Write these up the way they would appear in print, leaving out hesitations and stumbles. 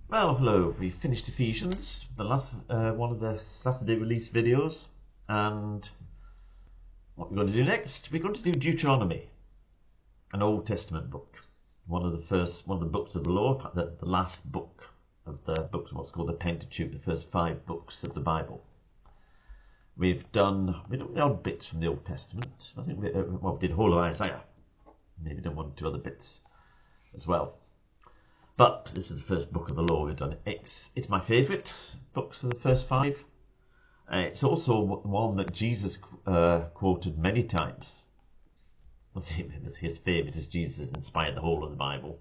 Well, hello. We finished Ephesians, the last one of the Saturday release videos, and what we're going to do next, we're going to do Deuteronomy, an Old Testament book, one of the books of the law, the last book of the books, what's called the Pentateuch, the first 5 books of the Bible. We've done the odd bits from the Old Testament. I think we did the whole of Isaiah, maybe done 1 or 2 other bits as well. But this is the first book of the law we've done. It's my favourite books of the first 5. It's also one that Jesus quoted many times. It was his favourite, as Jesus inspired the whole of the Bible.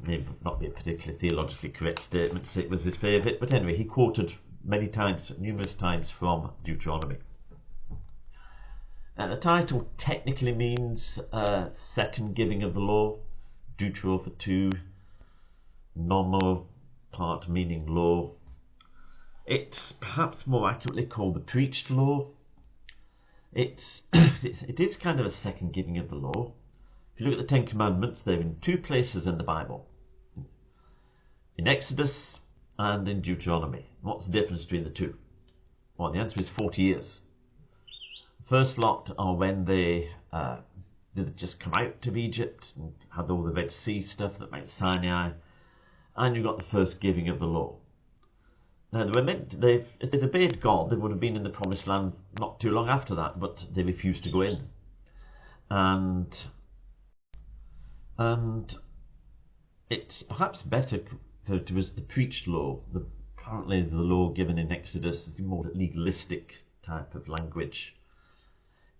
Maybe not be a particularly theologically correct statement to say it was his favourite, but anyway, he quoted many times, numerous times, from Deuteronomy. And the title technically means second giving of the law. Deutero for 2, nomo part meaning law. It's perhaps more accurately called the preached law. It is kind of a second giving of the law. If you look at the 10 Commandments, they're in 2 places in the Bible. In Exodus and in Deuteronomy. What's the difference between the 2? Well, the answer is 40 years. The first lot are when they did just come out of Egypt and had all the Red Sea stuff at Mount Sinai, and you got the first giving of the law. Now, if they'd obeyed God, they would have been in the Promised Land not too long after that, but they refused to go in. And it's perhaps better referred to as the preached law. Apparently the law given in Exodus is a more legalistic type of language.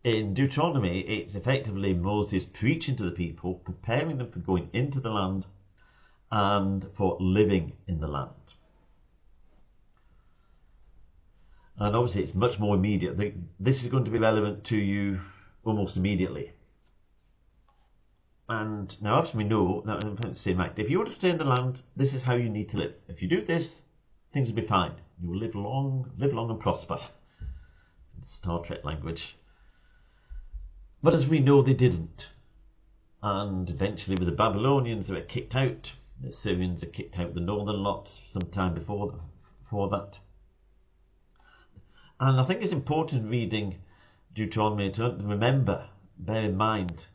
In Deuteronomy, it's effectively Moses preaching to the people, preparing them for going into the land and for living in the land. And obviously it's much more immediate. This is going to be relevant to you almost immediately. And now obviously we know, I'm trying to say, Mike, if you want to stay in the land, this is how you need to live. If you do this, things will be fine. You will live long and prosper. Star Trek language. But as we know, they didn't. And eventually with the Babylonians, they were kicked out. The Assyrians had kicked out the northern lot sometime before that. And I think it's important reading Deuteronomy to remember, bear in mind,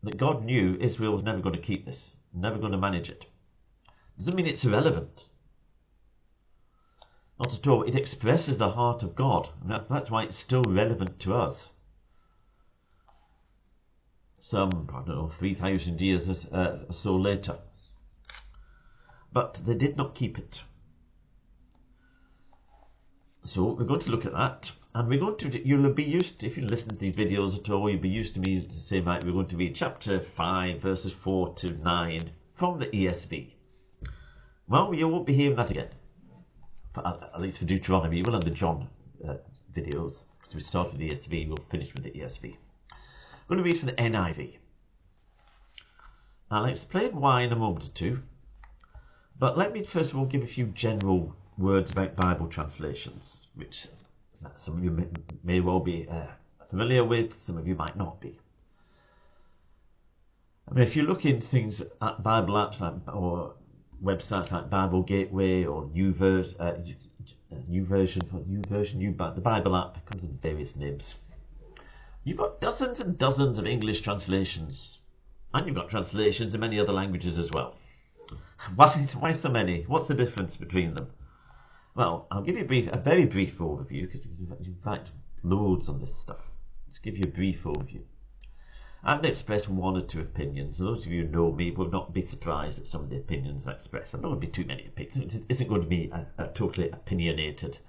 that God knew Israel was never going to keep this, never going to manage it. Doesn't mean it's irrelevant. Not at all. It expresses the heart of God, and that's why it's still relevant to us. Some, 3,000 years or so later. But they did not keep it. So we're going to look at that, and you'll be used, if you listen to these videos at all, you'll be used to me saying, right, we're going to read chapter 5, verses 4 to 9 from the ESV. Well, you won't be hearing that again, at least for Deuteronomy. You will on the John videos, because we start with the ESV, we'll finish with the ESV. I'm going to read from the NIV. I'll explain why in a moment or 2, but let me first of all give a few general words about Bible translations, which some of you may well be familiar with, some of you might not be. I mean, if you look into things at Bible apps or websites like Bible Gateway or the Bible app comes in various names. You've got dozens and dozens of English translations, and you've got translations in many other languages as well. Why so many? What's the difference between them? Well, I'll give you a very brief overview, because you've got loads on this stuff. Just give you a brief overview. I'm going to express 1 or 2 opinions. Those of you who know me will not be surprised at some of the opinions I express. There don't be too many opinions. It isn't going to be a totally opinionated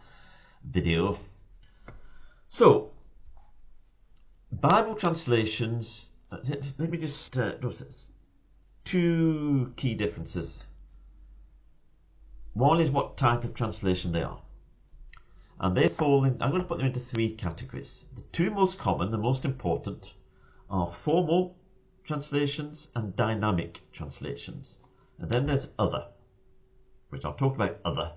video. So, Bible translations, let me just, 2 key differences. One is what type of translation they are. And they fall in, I'm going to put them into 3 categories. The 2 most common, the most important, are formal translations and dynamic translations. And then there's other, which I'll talk about other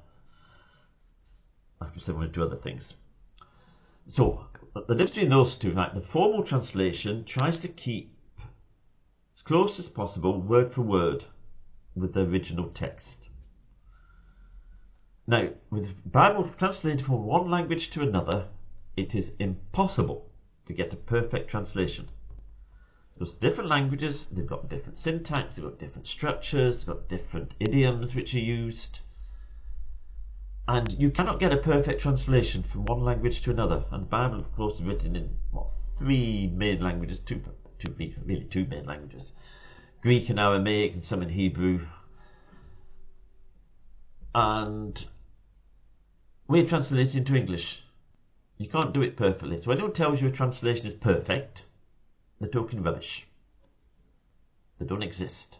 after saying we'll do other things. So, the difference between those 2, right, the formal translation tries to keep as close as possible, word for word, with the original text. Now, with Bible translated from one language to another, it is impossible to get a perfect translation. Because different languages, they've got different syntax, they've got different structures, they've got different idioms which are used. And you cannot get a perfect translation from one language to another. And the Bible, of course, is written in, three main languages, two main languages. Greek and Aramaic and some in Hebrew. And we're translated into English. You can't do it perfectly. So anyone tells you a translation is perfect, they're talking rubbish. They don't exist.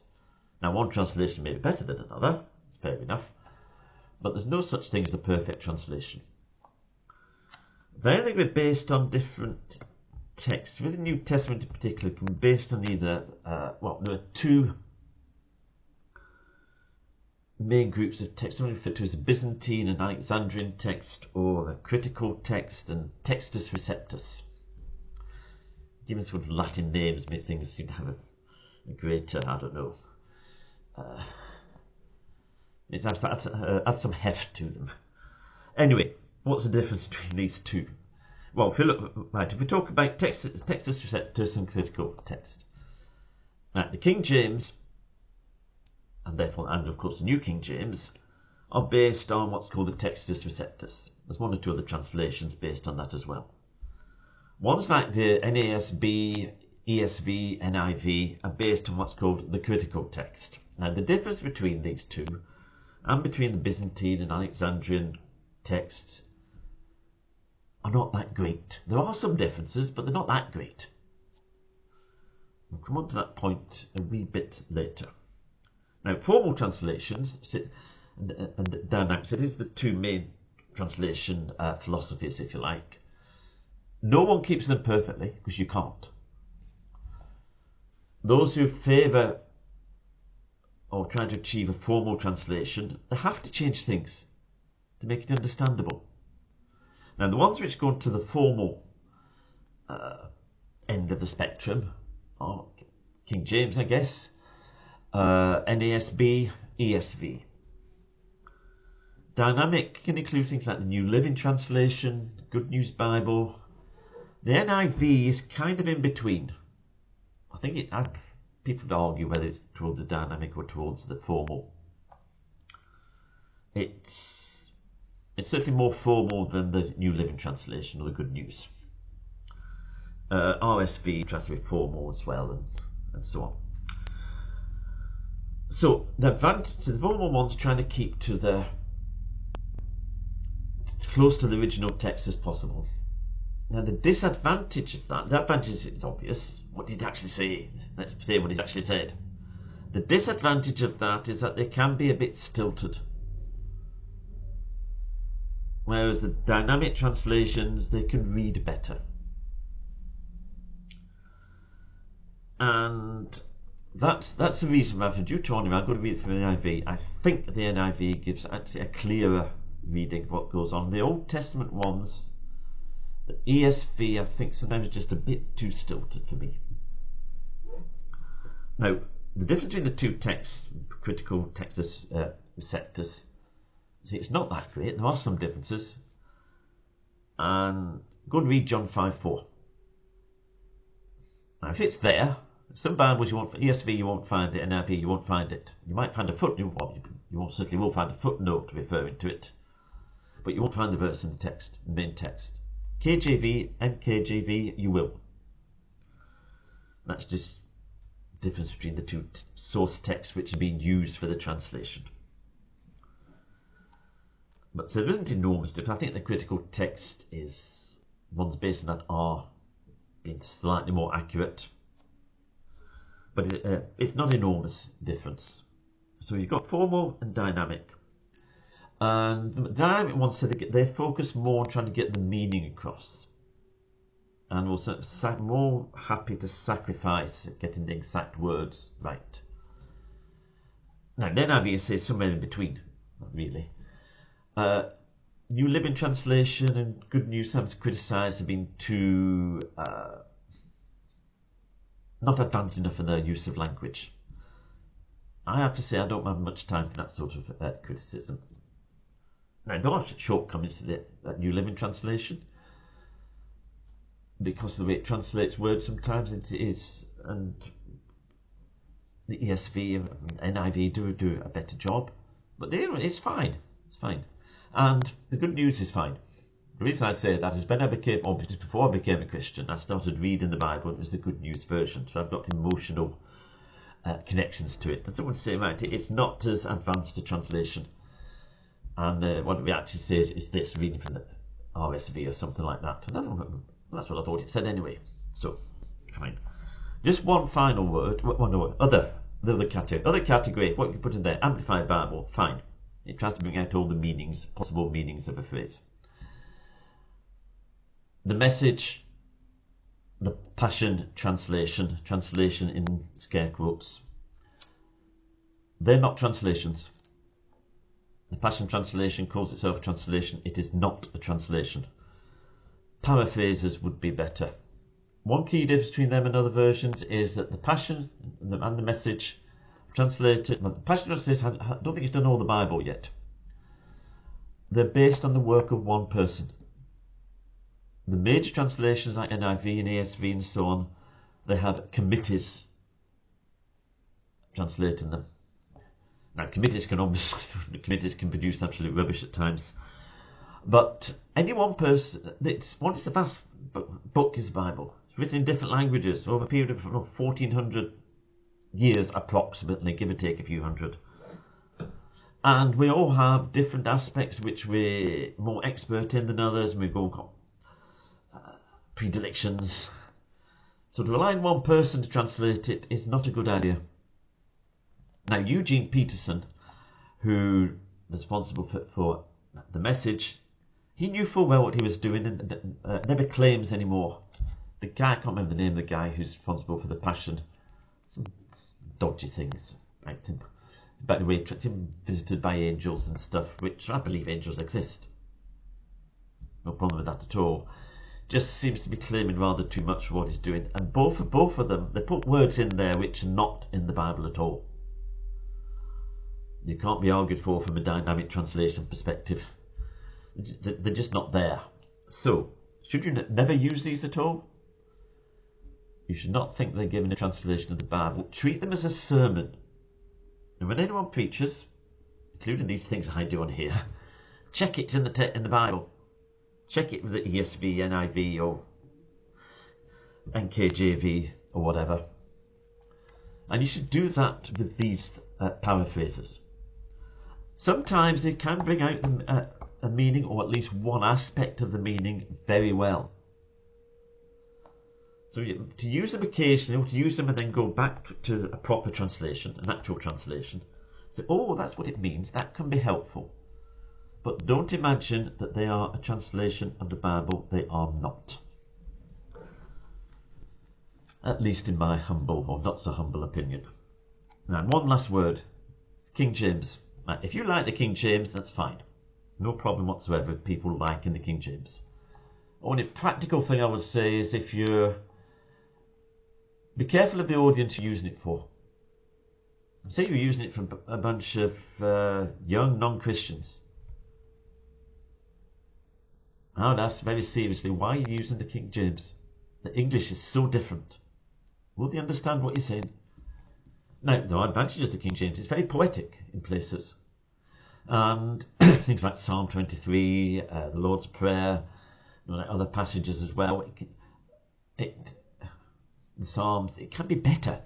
Now, one translation may be better than another, it's fair enough, but there's no such thing as a perfect translation. They were based on different texts. With the New Testament in particular, it can be based on either, there are two main groups of text, something referred to as a Byzantine and Alexandrian text, or a critical text and textus receptus. Given sort of Latin names make things seem to have a greater, I don't know, it adds some heft to them. Anyway, what's the difference between these two? Well, if we talk about textus receptus and critical text, now the King James, and of course the New King James, are based on what's called the textus receptus. There's one or two other translations based on that as well. Ones like the NASB, ESV, NIV are based on what's called the critical text. Now, the difference between these two and between the Byzantine and Alexandrian texts are not that great. There are some differences, but they're not that great. We'll come on to that point a wee bit later. Now, formal translations and dynamics, it is the two main translation philosophies, if you like. No one keeps them perfectly, because you can't. Those who favour or try to achieve a formal translation, they have to change things to make it understandable. Now, the ones which go to the formal end of the spectrum are King James, I guess, NASB, ESV. Dynamic can include things like the New Living Translation, Good News Bible. The NIV is kind of in between. I think people would argue whether it's towards the dynamic or towards the formal. It's certainly more formal than the New Living Translation or the Good News. RSV tries to be formal as well, and so on. So the formal ones trying to keep close to the original text as possible. Now, the disadvantage of that, the advantage is obvious. What did it actually say? Let's say what it actually said. The disadvantage of that is that they can be a bit stilted. Whereas the dynamic translations, they can read better. And that's the reason why for Deuteronomy, I'm going to read it from the NIV. I think the NIV gives actually a clearer reading of what goes on. The Old Testament ones, the ESV, I think sometimes is just a bit too stilted for me. Now, the difference between the two texts, critical textus receptus, it's not that great. There are some differences. And go and read John 5:4. Now, if it's there, some Bibles you won't, ESV you won't find it, NIV you won't find it. You might find a footnote, you certainly will find a footnote referring to it, but you won't find the verse in the text, the main text. KJV and KJV you will. That's just the difference between the two source texts which are being used for the translation. But so there isn't enormous difference. I think the critical text is ones based on that are being slightly more accurate, but it's not enormous difference. So you've got formal and dynamic. And the dynamic ones, so they focus more on trying to get the meaning across, and also more happy to sacrifice getting the exact words right. Now, then NIV says somewhere in between, not really. New Living Translation and Good News sometimes criticised have been too not advanced enough in their use of language. I have to say I don't have much time for that sort of criticism. Now, there are shortcomings to that New Living Translation, because of the way it translates words sometimes it is, and the ESV and NIV do a better job, but it's fine. It's fine. And the good news is fine. The reason I say that is when I became, or just before I became a Christian, I started reading the Bible. It was the Good News version, so I've got emotional connections to it. And someone say, right, it's not as advanced a translation. And what we actually say is this, reading from the RSV or something like that. And that's what I thought it said anyway. So, fine. Just one final word, other category, what you put in there, Amplified Bible, fine. It tries to bring out all the meanings, possible meanings of a phrase. The Message, the Passion translation in scare quotes, they're not translations. The Passion Translation calls itself a translation. It is not a translation. Paraphrases would be better. One key difference between them and other versions is that the Passion and the Message translated, the Passion Translation, I don't think it's done all the Bible yet. They're based on the work of one person. The major translations like NIV and ESV and so on, they have committees translating them. Now, committees can produce absolute rubbish at times, but any one person, it's the vast book is the Bible. It's written in different languages over a period of 1400 years approximately, give or take a few hundred. And we all have different aspects which we're more expert in than others, and we've all got predilections. So to rely on one person to translate it is not a good idea. Now, Eugene Peterson, who was responsible for the Message, he knew full well what he was doing and never claims anymore. The guy, I can't remember the name of the guy who's responsible for the Passion. Some dodgy things about him. By the way, him visited by angels and stuff, which I believe angels exist. No problem with that at all. Just seems to be claiming rather too much for what he's doing. And both of them, they put words in there which are not in the Bible at all. You can't be argued for from a dynamic translation perspective. They're just not there. So, should you never use these at all? You should not think they're giving a translation of the Bible. Treat them as a sermon. And when anyone preaches, including these things I do on here, check it in the Bible. Check it with the ESV, NIV, or NKJV, or whatever. And you should do that with these paraphrases. Sometimes they can bring out a meaning, or at least one aspect of the meaning, very well. So to use them occasionally, or to use them and then go back to a proper translation, an actual translation, say, oh, that's what it means, that can be helpful. But don't imagine that they are a translation of the Bible. They are not. At least in my humble, or not so humble opinion. Now, one last word. King James. Now, if you like the King James, that's fine. No problem whatsoever with people liking the King James. Only practical thing I would say is be careful of the audience you're using it for. Say you're using it for a bunch of young non-Christians. I would ask very seriously, why are you using the King James? The English is so different. Will they understand what you're saying? Now, there are advantages to King James. It's very poetic in places. And things like Psalm 23, the Lord's Prayer, other passages as well. The Psalms, it can be better.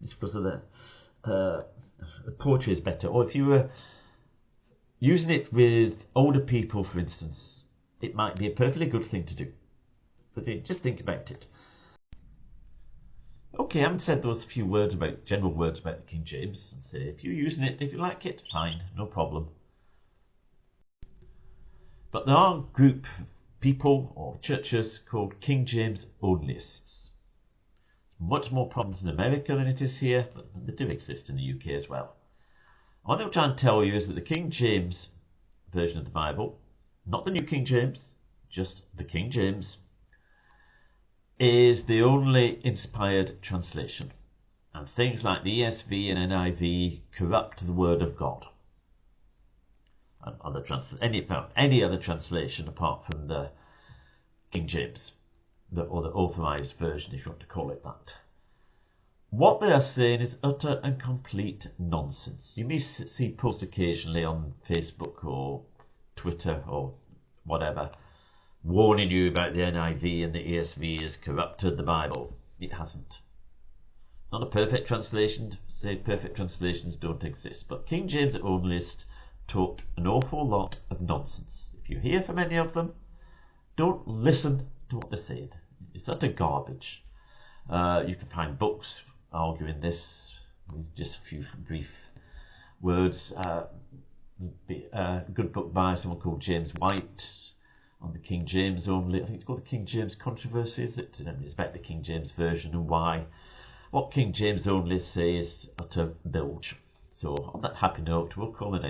Just because of the poetry is better. Or if you were using it with older people, for instance, it might be a perfectly good thing to do. But just think about it. Okay, I haven't said those few general words about the King James. And say, if you're using it, if you like it, fine, no problem. But there are a group of people or churches called King James onlyists. Much more problems in America than it is here, but they do exist in the UK as well. What they'll try and tell you is that the King James version of the Bible, not the New King James, just the King James, is the only inspired translation. And things like the ESV and NIV corrupt the Word of God. and any other translation apart from the King James, or the authorized version, if you want to call it that. What they are saying is utter and complete nonsense. You may see posts occasionally on Facebook or Twitter or whatever, warning you about the NIV and the ESV has corrupted the Bible. It hasn't. Not a perfect translation. Say perfect translations don't exist. But King James Onlyist talk an awful lot of nonsense. If you hear from any of them, don't listen to what they said. It's utter garbage. You can find books arguing this. Just a few brief words. A good book by someone called James White on the King James Only. I think it's called the King James Controversy, is it? It's about the King James Version and why what King James Only says is utter bilge. So on that happy note, we'll call it a